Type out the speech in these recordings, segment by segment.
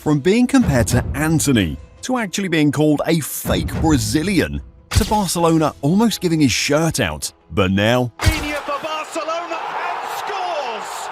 From being compared to Antony, to actually being called a fake Brazilian, to Barcelona almost giving his shirt out. But now, Raphinha for Barcelona and scores!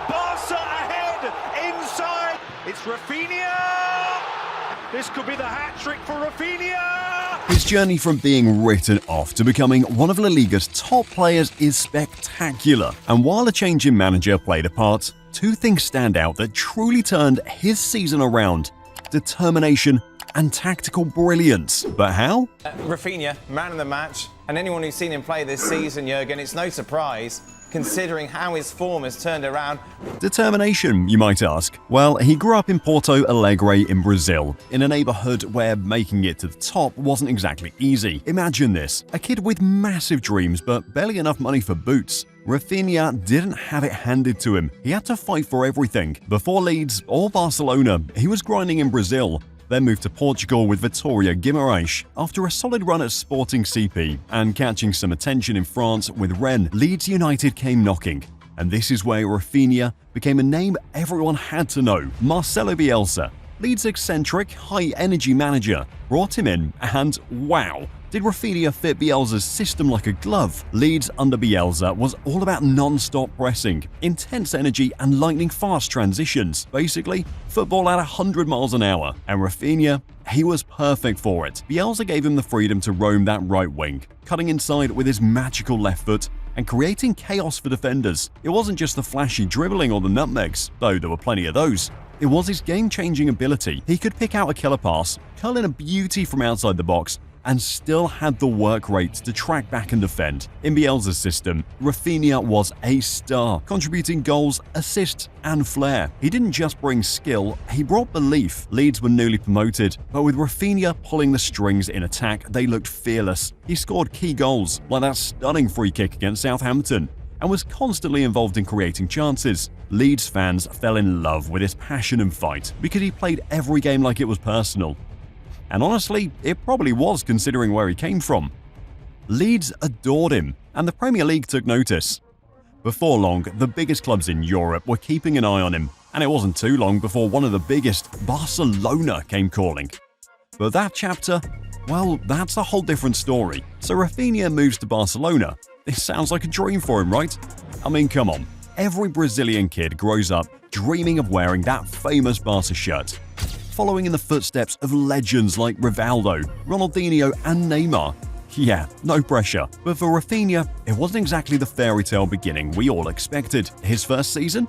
Barca ahead inside. It's Raphinha. This could be the hat-trick for Raphinha. his journey from being written off to becoming one of La Liga's top players is spectacular. And while a change in manager played a part, two things stand out that truly turned his season around: determination and tactical brilliance. But how? Raphinha, man of the match, and anyone who's seen him play this season, Jurgen, it's no surprise, considering how his form has turned around. Determination, you might ask. Well, he grew up in Porto Alegre in Brazil, in a neighborhood where making it to the top wasn't exactly easy. Imagine this, a kid with massive dreams but barely enough money for boots. Raphinha didn't have it handed to him. He had to fight for everything. Before Leeds or Barcelona, he was grinding in Brazil, then moved to Portugal with Vitória Guimarães. After a solid run at Sporting CP and catching some attention in France with Rennes, Leeds United came knocking. And this is where Raphinha became a name everyone had to know. Marcelo Bielsa, Leeds' eccentric, high-energy manager, brought him in and wow! Did Raphinha fit Bielsa's system like a glove? Leeds under Bielsa was all about non-stop pressing, intense energy and lightning-fast transitions. Basically, football at 100 miles an hour. And Raphinha, he was perfect for it. Bielsa gave him the freedom to roam that right wing, cutting inside with his magical left foot and creating chaos for defenders. It wasn't just the flashy dribbling or the nutmegs, though there were plenty of those. It was his game-changing ability. He could pick out a killer pass, curl in a beauty from outside the box, and still had the work rate to track back and defend. In Bielsa's system, Raphinha was a star, contributing goals, assists, and flair. He didn't just bring skill, he brought belief. Leeds were newly promoted, but with Raphinha pulling the strings in attack, they looked fearless. He scored key goals, like that stunning free kick against Southampton, and was constantly involved in creating chances. Leeds fans fell in love with his passion and fight because he played every game like it was personal. And honestly, it probably was considering where he came from. Leeds adored him, and the Premier League took notice. Before long, the biggest clubs in Europe were keeping an eye on him, and it wasn't too long before one of the biggest, Barcelona, came calling. But that chapter, well, that's a whole different story. So Raphinha moves to Barcelona. This sounds like a dream for him, right? I mean, come on. Every Brazilian kid grows up dreaming of wearing that famous Barca shirt, following in the footsteps of legends like Rivaldo, Ronaldinho, and Neymar. Yeah, no pressure. But for Raphinha, it wasn't exactly the fairy tale beginning we all expected. His first season?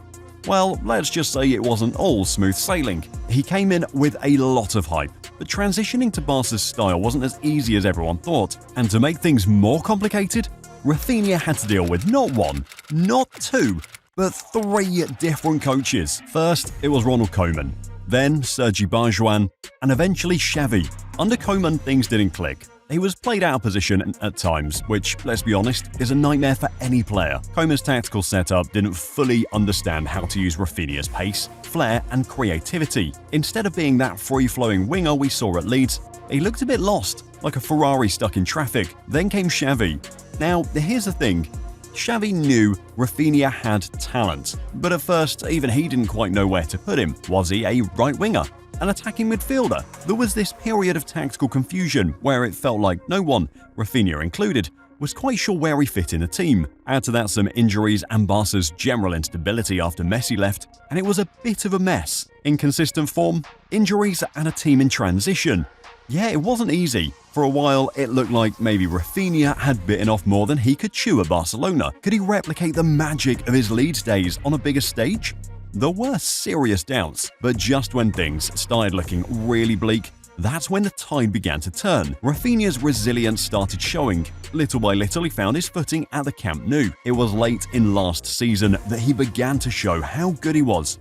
Well, let's just say it wasn't all smooth sailing. He came in with a lot of hype, but transitioning to Barca's style wasn't as easy as everyone thought. And to make things more complicated, Raphinha had to deal with not one, not two, but three different coaches. First, it was Ronald Koeman, then Sergi Barjuan, and eventually Xavi. Under Koeman, things didn't click. He was played out of position at times, which, let's be honest, is a nightmare for any player. Koeman's tactical setup didn't fully understand how to use Raphinha's pace, flair, and creativity. Instead of being that free-flowing winger we saw at Leeds, he looked a bit lost, like a Ferrari stuck in traffic. Then came Xavi. Now, here's the thing. Xavi knew Raphinha had talent, but at first, even he didn't quite know where to put him. Was he a right winger? An attacking midfielder? There was this period of tactical confusion where it felt like no one, Raphinha included, was quite sure where he fit in the team. Add to that some injuries and Barca's general instability after Messi left, and it was a bit of a mess. Inconsistent form, injuries, and a team in transition. Yeah, it wasn't easy. For a while, it looked like maybe Raphinha had bitten off more than he could chew at Barcelona. Could he replicate the magic of his Leeds days on a bigger stage? There were serious doubts, but just when things started looking really bleak, that's when the tide began to turn. Raphinha's resilience started showing. Little by little, he found his footing at the Camp Nou. It was late in last season that he began to show how good he was.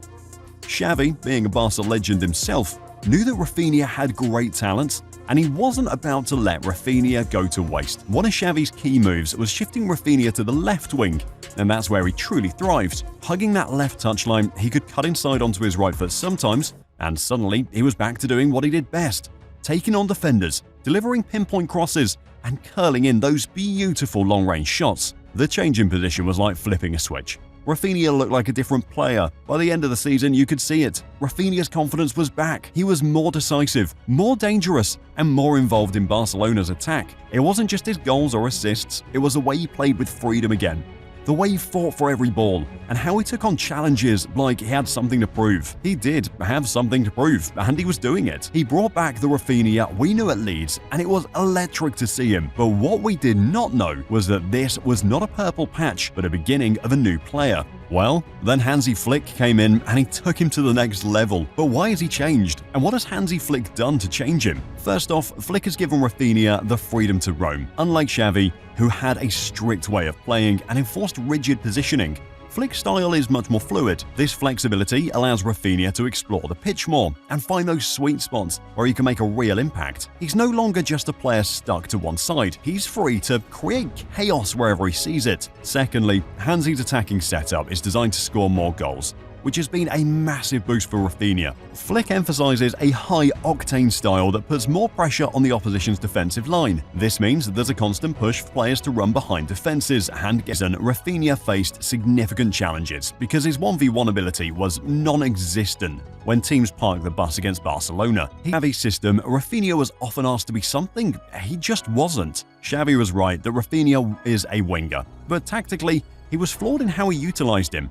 Xavi, being a Barca legend himself, knew that Raphinha had great talent, and he wasn't about to let Raphinha go to waste. One of Xavi's key moves was shifting Raphinha to the left wing, and that's where he truly thrived. Hugging that left touchline, he could cut inside onto his right foot sometimes, and suddenly he was back to doing what he did best, taking on defenders, delivering pinpoint crosses, and curling in those beautiful long-range shots. The change in position was like flipping a switch. Raphinha looked like a different player. By the end of the season, you could see it. Raphinha's confidence was back. He was more decisive, more dangerous, and more involved in Barcelona's attack. It wasn't just his goals or assists, it was the way he played with freedom again. The way he fought for every ball, and how he took on challenges like he had something to prove. He did have something to prove, and he was doing it. He brought back the Raphinha we knew at Leeds, and it was electric to see him. But what we did not know was that this was not a purple patch, but a beginning of a new player. Well, then Hansi Flick came in and he took him to the next level. But why has he changed? And what has Hansi Flick done to change him? First off, Flick has given Raphinha the freedom to roam. Unlike Xavi, who had a strict way of playing and enforced rigid positioning, Flick's style is much more fluid. This flexibility allows Raphinha to explore the pitch more and find those sweet spots where he can make a real impact. He's no longer just a player stuck to one side. He's free to create chaos wherever he sees it. Secondly, Hansi's attacking setup is designed to score more goals, which has been a massive boost for Raphinha. Flick emphasizes a high-octane style that puts more pressure on the opposition's defensive line. This means that there's a constant push for players to run behind defenses, and Raphinha faced significant challenges because his 1v1 ability was non-existent when teams parked the bus against Barcelona. In Xavi's system, Raphinha was often asked to be something he just wasn't. Xavi was right that Raphinha is a winger, but tactically, he was flawed in how he utilized him.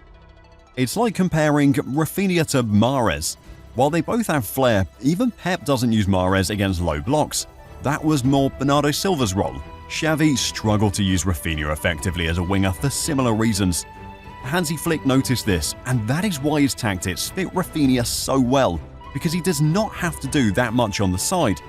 It's like comparing Raphinha to Mahrez. While they both have flair, even Pep doesn't use Mahrez against low blocks. That was more Bernardo Silva's role. Xavi struggled to use Raphinha effectively as a winger for similar reasons. Hansi Flick noticed this, and that is why his tactics fit Raphinha so well, because he does not have to do that much on the side.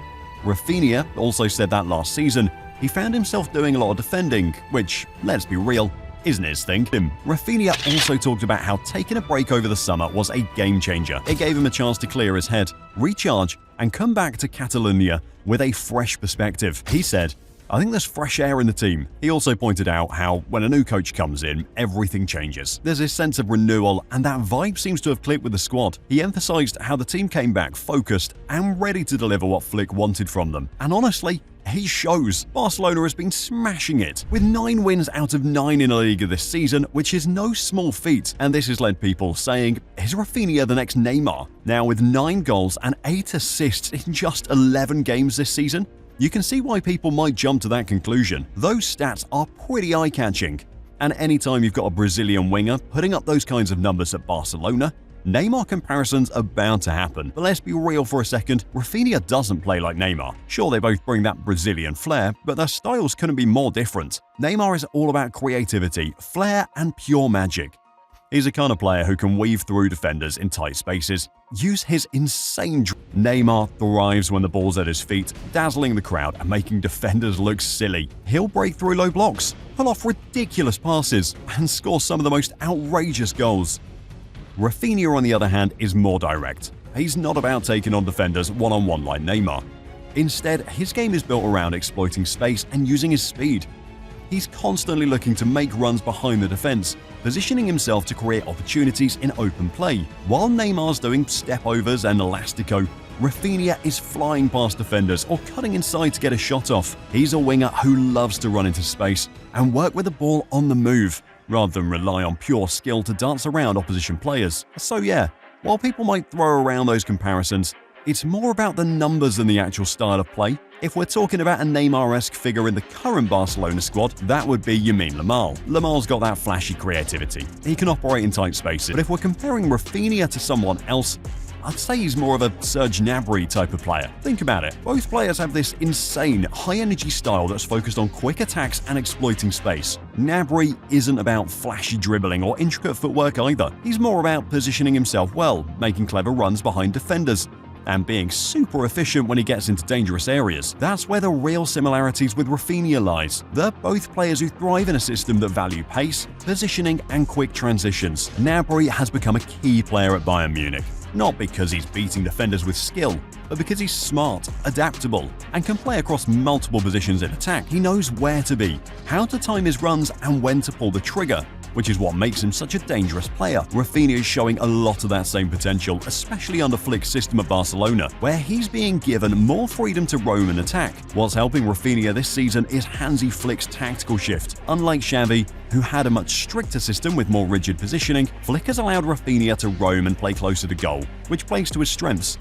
Raphinha also said that last season, he found himself doing a lot of defending, which, let's be real, isn't his thing. Raphinha also talked about how taking a break over the summer was a game changer. It gave him a chance to clear his head, recharge, and come back to Catalonia with a fresh perspective. He said, "I think there's fresh air in the team." He also pointed out how when a new coach comes in, everything changes. There's this sense of renewal, and that vibe seems to have clicked with the squad. He emphasized how the team came back focused and ready to deliver what Flick wanted from them. And honestly, he shows. Barcelona has been smashing it, with 9 wins out of 9 in La Liga this season, which is no small feat. And this has led people saying, is Raphinha the next Neymar? Now, with 9 goals and 8 assists in just 11 games this season, you can see why people might jump to that conclusion. Those stats are pretty eye-catching. And anytime you've got a Brazilian winger putting up those kinds of numbers at Barcelona, Neymar comparisons are bound to happen. But let's be real for a second, Raphinha doesn't play like Neymar. Sure, they both bring that Brazilian flair, but their styles couldn't be more different. Neymar is all about creativity, flair, and pure magic. He's the kind of player who can weave through defenders in tight spaces, use his insane Neymar thrives when the ball's at his feet, dazzling the crowd and making defenders look silly. He'll break through low blocks, pull off ridiculous passes, and score some of the most outrageous goals. Raphinha, on the other hand, is more direct. He's not about taking on defenders one-on-one like Neymar. Instead, his game is built around exploiting space and using his speed. He's constantly looking to make runs behind the defense, positioning himself to create opportunities in open play. While Neymar's doing step-overs and elastico, Raphinha is flying past defenders or cutting inside to get a shot off. He's a winger who loves to run into space and work with the ball on the move, rather than rely on pure skill to dance around opposition players. So yeah, while people might throw around those comparisons, it's more about the numbers than the actual style of play. If we're talking about a Neymar-esque figure in the current Barcelona squad, that would be Lamine Yamal. Yamal's got that flashy creativity. He can operate in tight spaces. But if we're comparing Raphinha to someone else, I'd say he's more of a Serge Gnabry type of player. Think about it. Both players have this insane, high-energy style that's focused on quick attacks and exploiting space. Gnabry isn't about flashy dribbling or intricate footwork either. He's more about positioning himself well, making clever runs behind defenders, and being super efficient when he gets into dangerous areas. That's where the real similarities with Raphinha lies. They're both players who thrive in a system that value pace, positioning, and quick transitions. Gnabry has become a key player at Bayern Munich, not because he's beating defenders with skill, but because he's smart, adaptable, and can play across multiple positions in attack. He knows where to be, how to time his runs, and when to pull the trigger. which is what makes him such a dangerous player. Raphinha is showing a lot of that same potential, especially under Flick's system at Barcelona, where he's being given more freedom to roam and attack. What's helping Raphinha this season is Hansi Flick's tactical shift. Unlike Xavi, who had a much stricter system with more rigid positioning, Flick has allowed Raphinha to roam and play closer to goal, which plays to his strengths.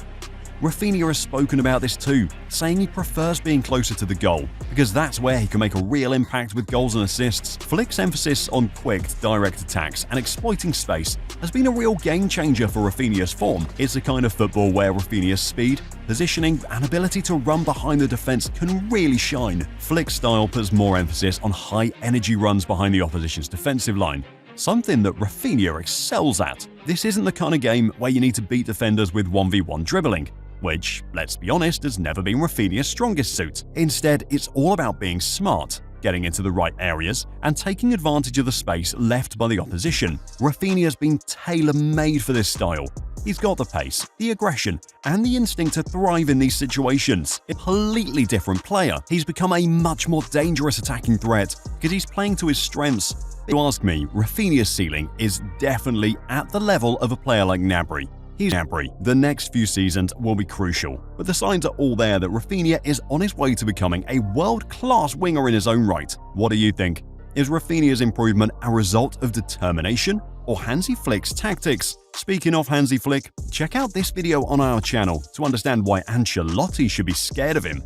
Raphinha has spoken about this too, saying he prefers being closer to the goal, because that's where he can make a real impact with goals and assists. Flick's emphasis on quick, direct attacks and exploiting space has been a real game changer for Raphinha's form. It's the kind of football where Raphinha's speed, positioning and ability to run behind the defense can really shine. Flick's style puts more emphasis on high-energy runs behind the opposition's defensive line, something that Raphinha excels at. This isn't the kind of game where you need to beat defenders with 1v1 dribbling, which, let's be honest, has never been Raphinha's strongest suit. Instead, it's all about being smart, getting into the right areas, and taking advantage of the space left by the opposition. Raphinha's been tailor-made for this style. He's got the pace, the aggression, and the instinct to thrive in these situations. A completely different player. He's become a much more dangerous attacking threat because he's playing to his strengths. If you ask me, Raphinha's ceiling is definitely at the level of a player like Gnabry. The next few seasons will be crucial, but the signs are all there that Raphinha is on his way to becoming a world-class winger in his own right. What do you think? Is Raphinha's improvement a result of determination or Hansi Flick's tactics? Speaking of Hansi Flick, check out this video on our channel to understand why Ancelotti should be scared of him.